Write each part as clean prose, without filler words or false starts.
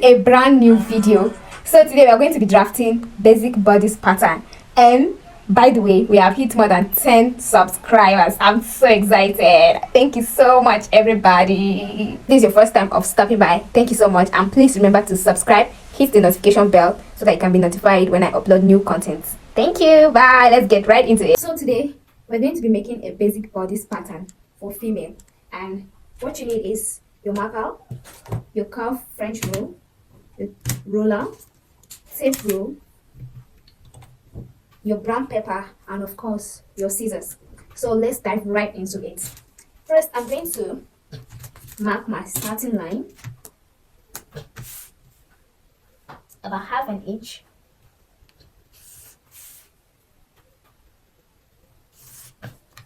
to a brand new video. So today we are going to be drafting basic bodice pattern, and by the way, we have hit more than 10 subscribers. I'm so excited. Thank you so much, everybody. If this is your first time of stopping by, thank you so much, and please remember to subscribe, hit the notification bell so that you can be notified when I upload new content. Thank you. Bye. Let's get right into it. So today we're going to be making a basic bodice pattern for female, and what you need is your marker, your curve French roll, your roller, tape rule, your brown pepper, and of course your scissors. So let's dive right into it. First, I'm going to mark my starting line about half an inch.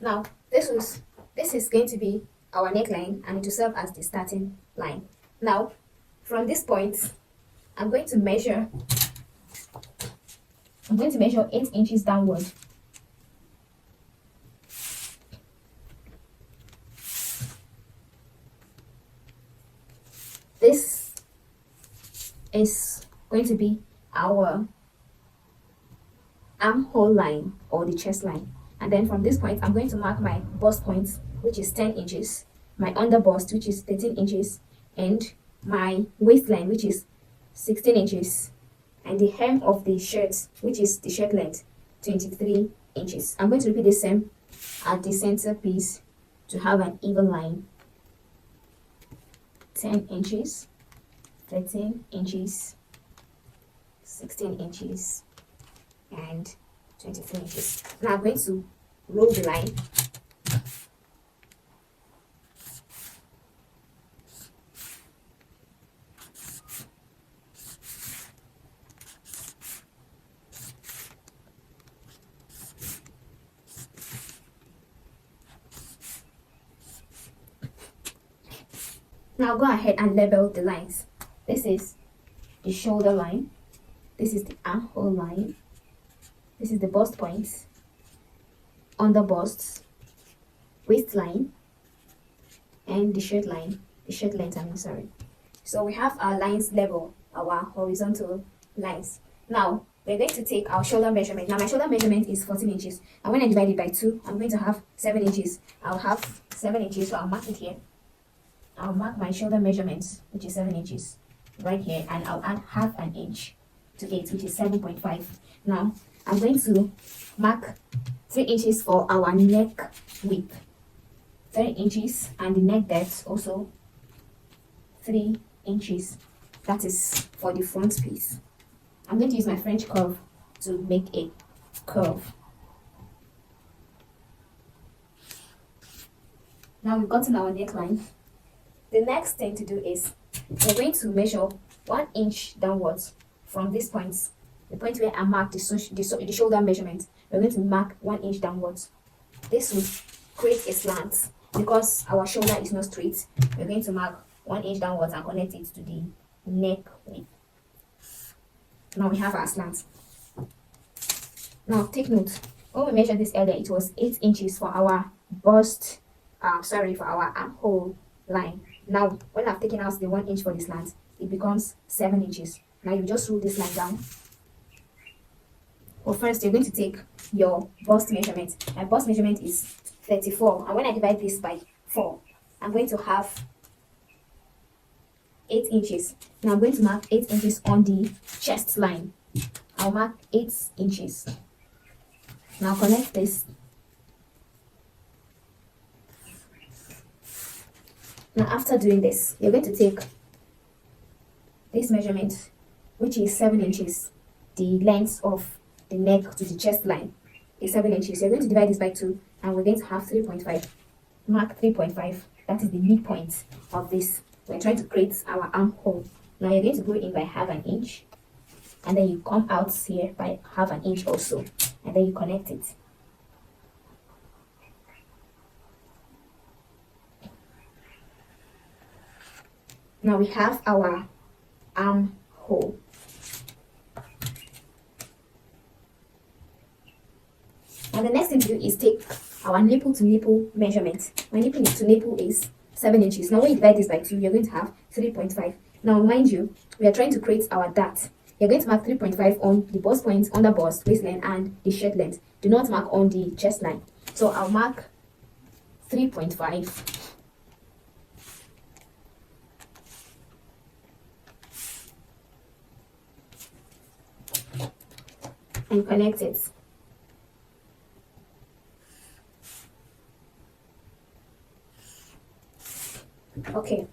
Now this is going to be our neckline, and it will serve as the starting line. Now from this point I'm going to measure 8 inches downward. This is going to be our armhole line or the chest line. And then from this point, I'm going to mark my bust point, which is 10 inches, my under bust, which is 13 inches, and my waistline, which is 16 inches, and the hem of the shirt, which is the shirt length, 23 inches. I'm going to repeat the same at the center piece to have an even line. 10 inches, 13 inches, 16 inches, and 23 inches. Now I'm going to roll the line. Now go ahead and label the lines. This is the shoulder line, this is the armhole line, this is the bust point, under bust, waistline, and the shirt line, the shirt length, sorry. So we have our lines labeled, our horizontal lines. Now we're going to take our shoulder measurement. Now my shoulder measurement is 14 inches, and when I divide it by 2, I'm going to have 7 inches. I'll have 7 inches, so I'll mark it here. I'll mark my shoulder measurements, which is 7 inches, right here, and I'll add half an inch to it, which is 7.5. Now I'm going to mark 3 inches for our neck width, 3 inches, and the neck depth also 3 inches. That is for the front piece. I'm going to use my French curve to make a curve. Now we've gotten our neckline. The next thing to do is we're going to measure 1 inch downwards from this point, the point where I marked the shoulder measurement. We're going to mark 1 inch downwards. This will create a slant because our shoulder is not straight. We're going to mark 1 inch downwards and connect it to the neck width. Now we have our slant. Now take note, when we measured this earlier, it was 8 inches for our bust, for our armhole line. Now when I've taken out the 1 inch for the slant, it becomes 7 inches. Now you just roll this line down. Well, first you're going to take your bust measurement. My bust measurement is 34, and when I divide this by 4, I'm going to have 8 inches. Now I'm going to mark 8 inches on the chest line. I'll mark 8 inches. Now connect this. Now after doing this, you're going to take this measurement, which is 7 inches, the length of the neck to the chest line is 7 inches. You're going to divide this by 2, and we're going to have 3.5. Mark 3.5. That is the midpoint of this. We're trying to create our armhole. Now you're going to go in by half an inch, and then you come out here by half an inch also, and then you connect it. Now we have our armhole. Now the next thing to do is take our nipple to nipple measurement. My nipple to nipple is 7 inches. Now when you divide this by 2, you're going to have 3.5. Now, mind you, we are trying to create our dart. You're going to mark 3.5 on the bust point, on the bust, waistline, and the shirt length. Do not mark on the chest line. So I'll mark 3.5. And connect it. Okay,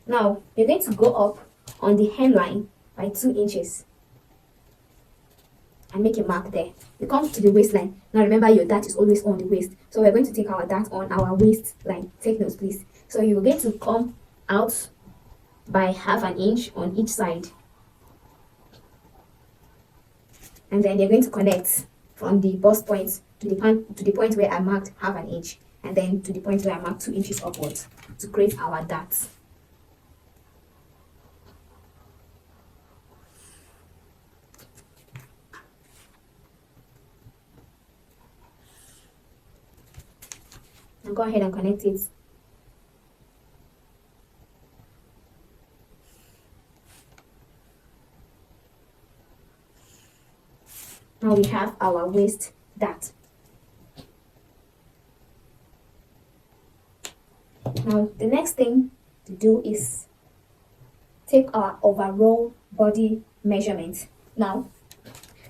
now you're going to go up on the hemline by 2 inches and make a mark there. You come to the waistline. Now remember, your dart is always on the waist, so we're going to take our dart on our waistline. Take notes, please. So you're going to come out by half an inch on each side, and then you're going to connect from the bust point to the point where I marked half an inch, and then to the point where I marked 2 inches upwards to create our dart. Now go ahead and connect it. Now we have our waist dart. Now the next thing to do is take our overall body measurement. Now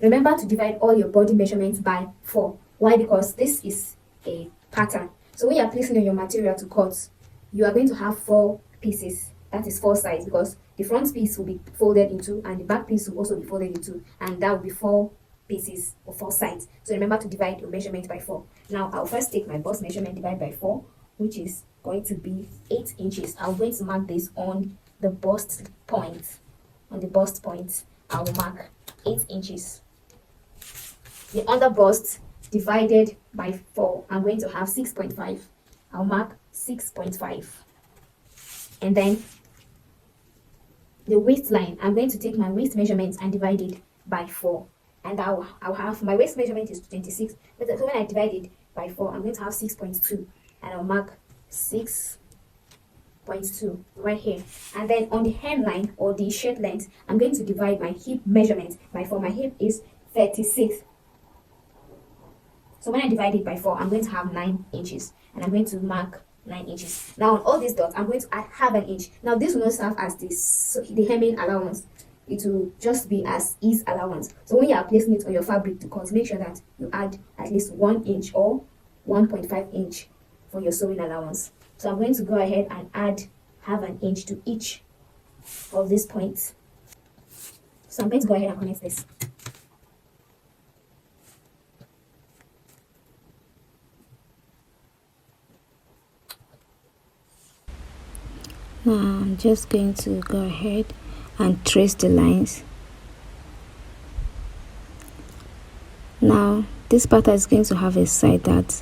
remember to divide all your body measurements by 4. Why? Because this is a pattern. So when you are placing on your material to cut, you are going to have 4 pieces. That is 4 sides, because the front piece will be folded into and the back piece will also be folded into, and that will be 4 pieces or 4 sides. So remember to divide your measurement by 4. Now I'll first take my bust measurement, divide by 4, which is going to be 8 inches. I'm going to mark this on the bust point. On the bust point, I will mark 8 inches. The under bust divided by 4, I'm going to have 6.5. I'll mark 6.5. And then the waistline, I'm going to take my waist measurement and divide it by 4. And I'll have, my waist measurement is 26. But so when I divide it by 4, I'm going to have 6.2. And I'll mark 6.2 right here. And then on the hemline or the shirt length, I'm going to divide my hip measurement by 4. My hip is 36. So when I divide it by 4, I'm going to have 9 inches. And I'm going to mark 9 inches. Now on all these dots, I'm going to add half an inch. Now this will not serve as the hemming allowance. It will just be as ease allowance. So when you are placing it on your fabric to cut, make sure that you add at least 1 inch or 1.5 inch for your sewing allowance. So I'm going to go ahead and add half an inch to each of these points. So I'm going to go ahead and connect this. Now I'm just going to go ahead and trace the lines. Now this pattern is going to have a side dart.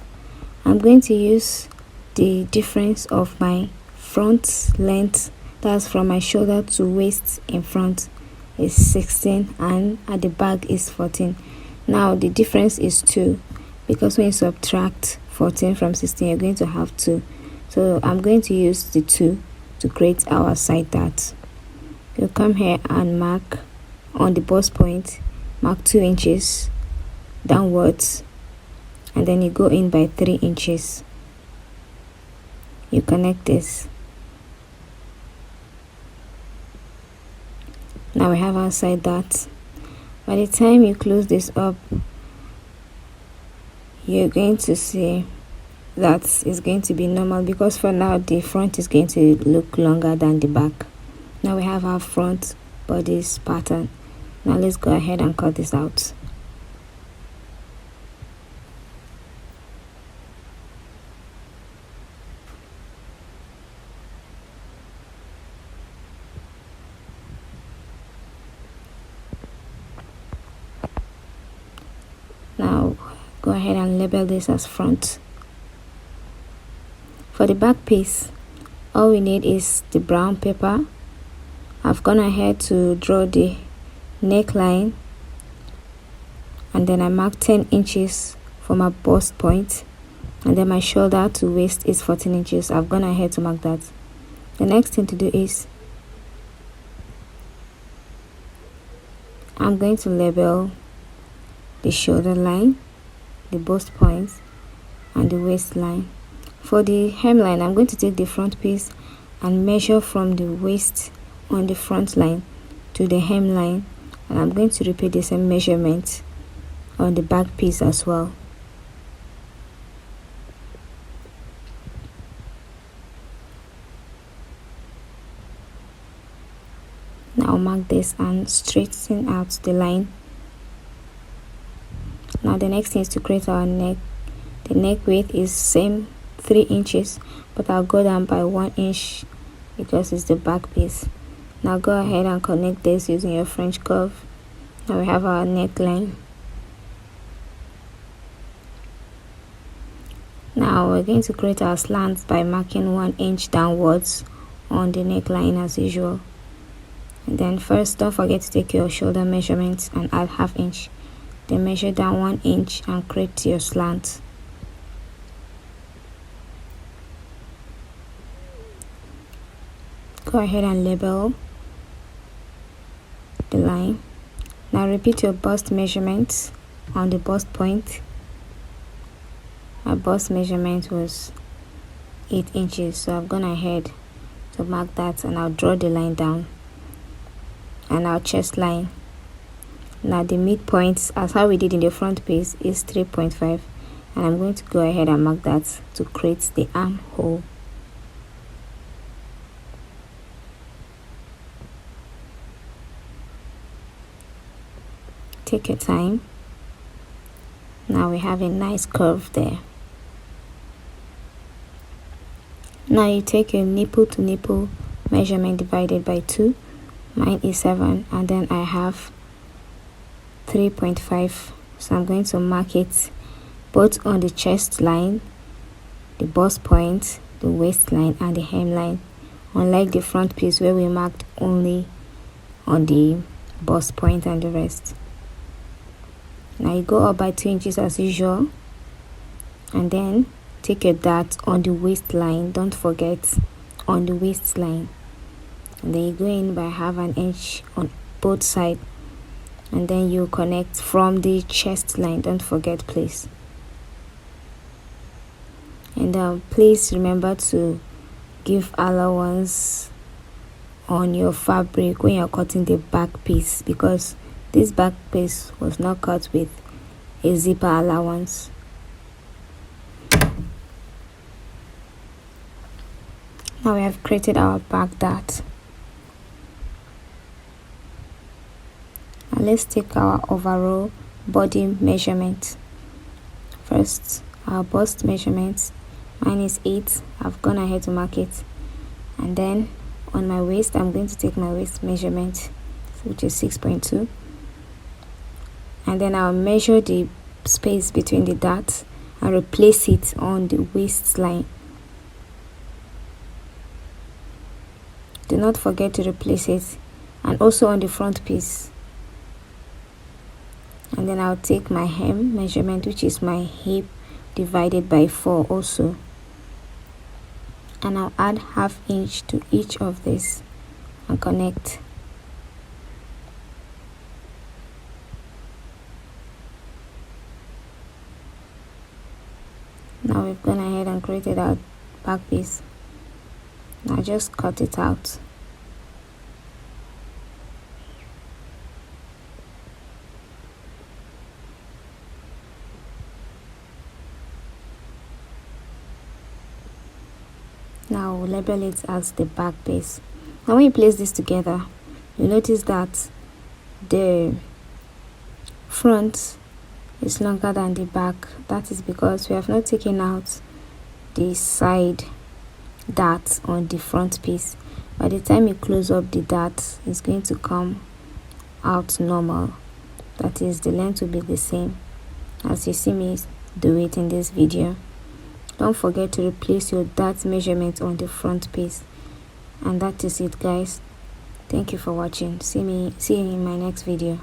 I'm going to use the difference of my front length, that's from my shoulder to waist in front, is 16, and at the back is 14. Now the difference is 2, because when you subtract 14 from 16, you're going to have 2. So I'm going to use the 2 to create our side dart. You come here and mark on the bust point, mark 2 inches downwards, and then you go in by 3 inches. You connect this. Now we have our side dart. By the time you close this up, you're going to see that is going to be normal, because for now the front is going to look longer than the back. Now we have our front bodice pattern. Now let's go ahead and cut this out. Now go ahead and label this as front. For the back piece, all we need is the brown paper. I've gone ahead to draw the neckline, and then I marked 10 inches for my bust point, and then my shoulder to waist is 14 inches. I've gone ahead to mark that. The next thing to do is I'm going to label the shoulder line, the bust points, and the waistline. For the hemline, I'm going to take the front piece and measure from the waist on the front line to the hemline, and I'm going to repeat the same measurement on the back piece as well. Now mark this and straighten out the line. Now the next thing is to create our neck. The neck width is same 3 inches, but I'll go down by 1 inch because it's the back piece. Now go ahead and connect this using your French curve. Now we have our neckline. Now we're going to create our slants by marking 1 inch downwards on the neckline as usual. And then first, don't forget to take your shoulder measurements and add ½ inch. Then measure down 1 inch and create your slant. Go ahead and label the line. Now repeat your bust measurements on the bust point. My bust measurement was 8 inches, so I've gone ahead to mark that, and I'll draw the line down. And our chest line. Now the midpoint, as how we did in the front piece, is 3.5, and I'm going to go ahead and mark that to create the armhole. Take your time. Now we have a nice curve there. Now you take your nipple to nipple measurement divided by 2. Mine is 7, and then I have 3.5, so I'm going to mark it both on the chest line, the bust point, the waistline, and the hemline, unlike the front piece where we marked only on the bust point and the rest. Now you go up by 2 inches as usual, and then take your dart on the waistline. Don't forget, on the waistline. And then you go in by ½ inch on both sides, and then you connect from the chest line. Don't forget, please. And please remember to give allowance on your fabric when you're cutting the back piece, because this back piece was not cut with a zipper allowance. Now we have created our back dart. Now let's take our overall body measurement. First, our bust measurement. Mine is 8. I've gone ahead to mark it. And then on my waist, I'm going to take my waist measurement, which is 6.2. And then I'll measure the space between the darts and replace it on the waistline. Do not forget to replace it, and also on the front piece. And then I'll take my hem measurement, which is my hip, divided by 4 also, and I'll add ½ inch to each of this and connect. Now we've gone ahead and created our back piece. Now just cut it out. Now we'll label it as the back piece. Now when you place this together, you notice that the front is longer than the back. That is because we have not taken out the side dart on the front piece. By the time you close up the dart, it's going to come out normal. That is, the length will be the same as you see me do it in this video. Don't forget to replace your dart measurement on the front piece. And that is it, guys. Thank you for watching. See you in my next video.